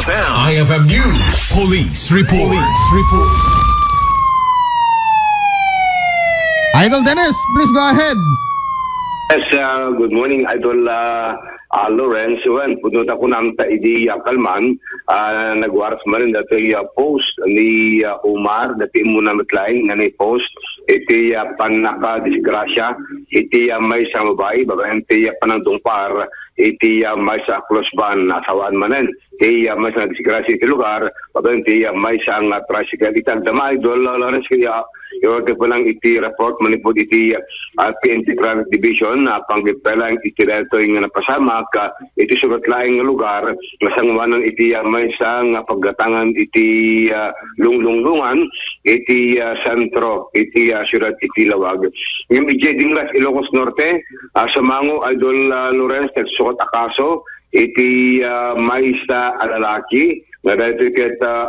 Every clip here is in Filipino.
IFM News. Police Report. Idol Dennis, please go ahead. Yes, good morning, Idol Lawrence. Well, punot ako namin ta idi Kalman, nagwaras man rin dati post ni Umar, dati mo namin tlaing na ni post, iti panaka disgrasya, iti may sa mabay, babayan iti panangtungpar, iti may sa closban, asawaan manen, iti may sa disgrasya iti lugar, babayan iti may sa tricycle, iti agdama, Idol Lawrence, kaya yung po lang iti report manipod iti PNP Traffic Division panggipelang iti dito yung napasama ka iti sugat laing lugar masangwanan iti may sang paggatangan iti lunglungan iti sentro iti syudad iti Lawag. Yung iti Dingras Ilocos Norte sumango Idol Lawrence sugat akaso iti may sa alalaki nga dahil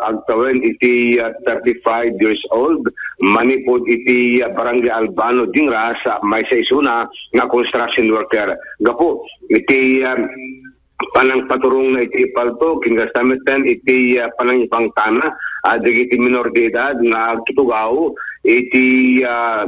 agtawan iti 35 years old, manipod iti Barangay Albano Dingras, may sa isuna nga construction worker. Gapo, iti panang paturong na iti palto, kinastamitan iti panang ipangtana, iti minor de edad nga kitugaw, iti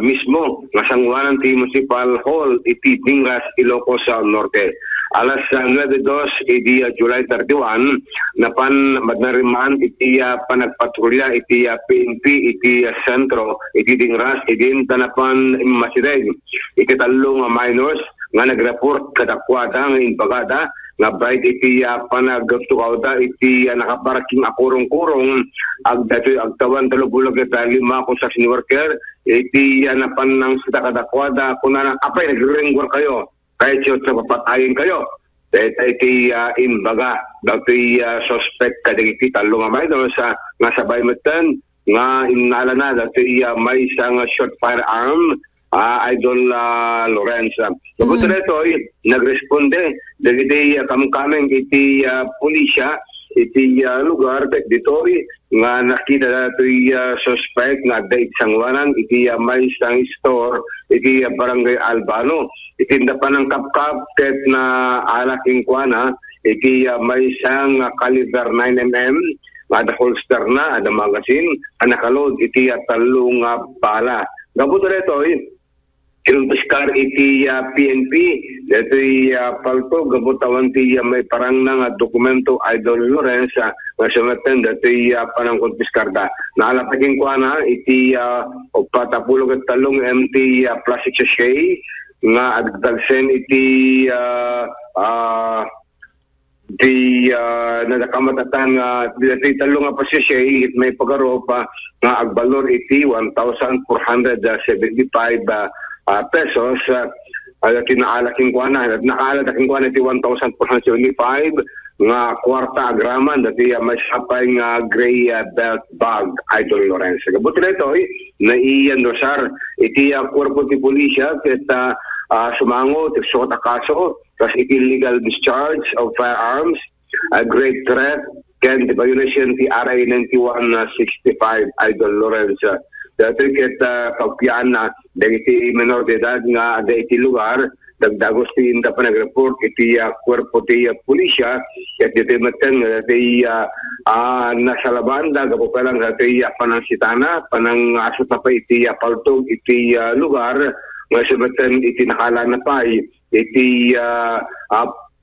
mismo nga sangwanan ti Municipal Hall, iti Dingras, Ilocos Norte. Alas 9:02 iti July 31 napan madnariman iti panagpatrolya iti PNP iti sentro iti Dingras iti tanapan masideg iti talong minors nga nagreport kadakwada nga inbagada nga bright iti panagtukawda iti nakaparking akurong-kurong agtawan talubulog iti 5 construction worker iti napan ng sita kadakwada kuna apay nagringwar kayo kahit siya sa papatayin kayo. Iti imbaga, dati suspect kadagiti talong amay doon sa sabay matan nga inala na dati may isang short firearm Idol Lawrence. Kapag ito nagresponde dagiti kamkameng iti pulisya iti lugar dito nga nakita nato suspect nga date sangwanan iti may isang store iti Barangay Albano iti dapan ng kapkap ket na alaking kuana iti may isang caliber 9mm ada holster na ada magazine nakalod iti talong bala. Gabot rito kinumpiskar iti PNP dito palto gabutawan ti may parang nga dokumento Idol Lawrence nga sumatan dito panang kumpiskarda naalapaking ko na iti patapulog at talong MT plastic sachet nga agdagsen iti di nakamatatan nga dito talong pasisay may pagaropa nga agbalor iti 1,475 pesos tinaalaking ko na nakaaladaking ko na iti 1,475 nga kwarta agraman dati may sapay nga gray belt bag Idol Lawrence. Kabuti na ito naiendosar iti korpo ti pulisya ket sumango ti suot akaso kas iti illegal discharge of firearms a great threat and violation ti RA 9165 Idol Lawrence. Dati ket pagpiyaan na dagiti minor de edad nga ada iti lugar dagdagos ti inda pa nag-report iti kwerpo ti pulisya ket diti meten nga dati nasa labanda gapo pa lang dati panang sitana panang asot na pa iti paltog iti lugar nga sumeten iti nakala na pa iti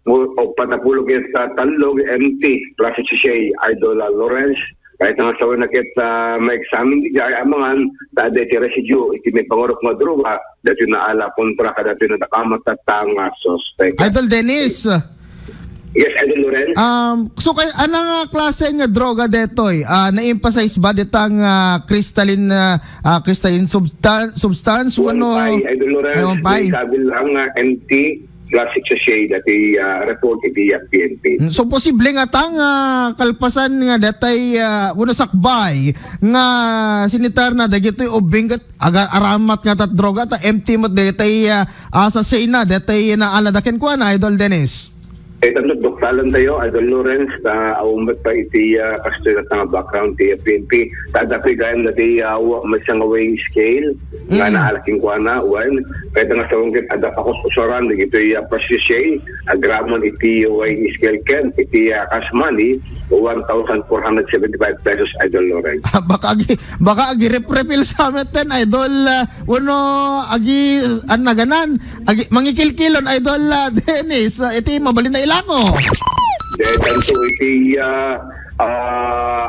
o patapulog iti talog MT plastic sachet Idol Lawrence. Kahit nga sa nakit ma-examine di jay amangan dada iti residue iti may pangorok nga droga dati naala kontra ka dati natakamatata nga suspect. Idol Dennis. Yes, Idol Lawrence. So anong klase nga droga detoy? Na-emphasize ba ditang crystalline substance? Ano? Idol Lawrence, may kabil lang MT plastic sachet dati report iti PNP. So posible nga tang kalpasan nga datay uno sakbay nga sinitar na dagitoy ubing kat agar aramat nga tat droga ta empty mo datay sa sina datay na aladaken ko na Idol Dennis. Tanto doktalan tayo, Idol Lawrence, na aumat pa iti kastoy na background ti PNP. Tadapi gayam na ti masang weighing scale, nga naalaking kwa na, one. Kaya nga sa ungkit, adap ako susuran, ito presisye, agramon iti weighing scale ken, iti cash money, 1,475 pesos, Idol Lawrence. baka agi reprepil sa amin ten, Idol. Uno, agi, naganan, agi, mangikilkilon, Idol Dennis. Iti mabalin na ilako. Tanto iti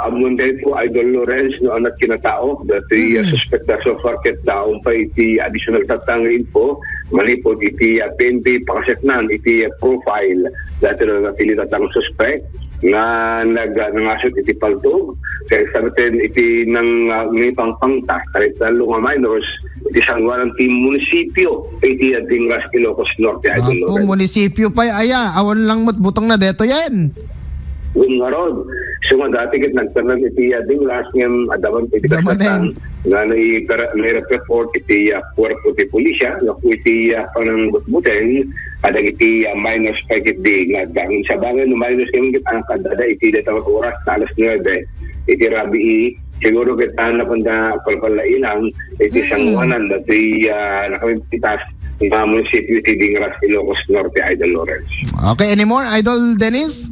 amunday po Idol Lawrence no anak kinatao dati suspect na so far ket taong pa iti additional tatangin po malipod iti PNP pakasetnan iti profile dati na napili tatang suspect nga nangasot iti paltog kaya sabitin iti nang ngipangpangta kahit na lunga minors iti sangwanan ti munisipyo iti Dingras Ilocos Norte Idol Lawrence. Munisipyo pa aya awan lang mo't butong na deto yan. Nga rod. So nga dati kit nagtanag iti Dingras ngem adaman iti kasatan nga nai-report iti puerto ti pulisya nga po iti panangbutbuten adag iti minus 5 di nga dangin sa bagay no minus ngem kit ang kadada iti datang oras alas 9 iti rabi siguro kita na panda palpalailang iti sangwanan dati nakamipitas ng munisipyo iti Dingras Ilocos Norte Idol Lawrence. Okay, anymore Idol Dennis?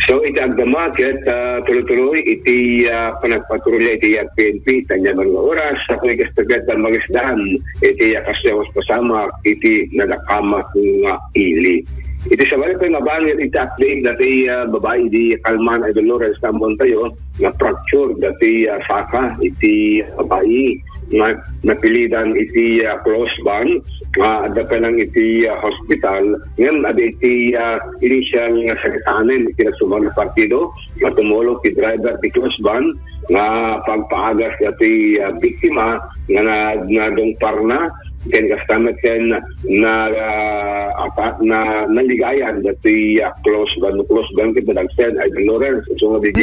So iti agdamakit tuloy-tuloy iti panagpatrolya iti PNP tanya mga oras sa kung ikastagat ang magisdaan iti kasyawas pasama iti nadakamak nga ili. Iti sa balik ko nga bangit iti update dati babae di Kalman Idol Lawrence tambon tayo na fracture dati saka iti babae na napilidan iti close band ada pa lang iti hospital ngayon ada iti initial nga sakitanin iti nagsumang na partido na tumulong ti driver ti close band nga pagpaagas dati biktima nga nadungpar na ken kastamet ken na naligayan dati close band ket nadagsen Idol Lawrence so nga DJ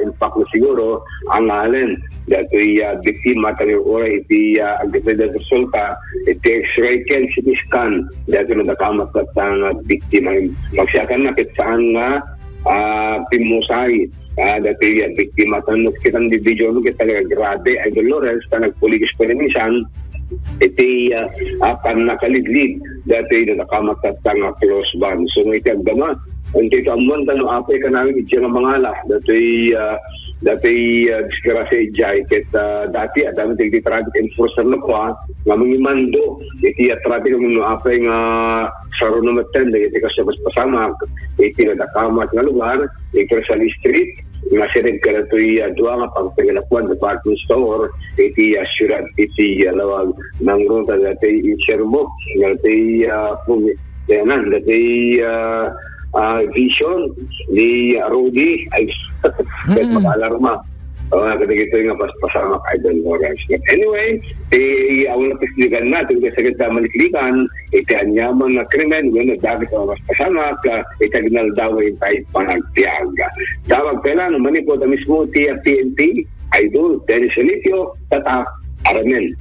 impact na siguro ang ngalen dati biktima tayo oray iti agdepende resulta iti x-ray ken CT scan dati nadakamat kat ang biktima magsiyakan na ket saan nga pimusay dati biktima tanong kitang video kita grabe Idol Lawrence ta nagpuligis panimisan iti apan nakalidlid dati na nakamatat nga close band so iti agdama ang ito amuan tanong apay ka namin iti nga mangala dati diskrasya ijay ket dati adami iti traffic enforcer na po nga mangimando iti traffic ng apay nga saro na maten iti kasabas pasamak iti nadakamat nga lugar iti Rizal Street nga sinig ka na ito'y duwa nga pagpagalapuan department store iti syurad iti lawag ng ruta dati Sherbo nga iti dati vision ni Rudy ay kahit mag-alarma kasi ito yung pasamak Idol Lawrence. Anyway, awang napisligan natin kasi kita maliklikan iti anyaman na krimen gano'n dapat ang mas pasamak itagnal daw yung tayo panagtiaga. Tawag pala naman po na mismo ti PNP Idol Dennis Elitio tatak Aramen.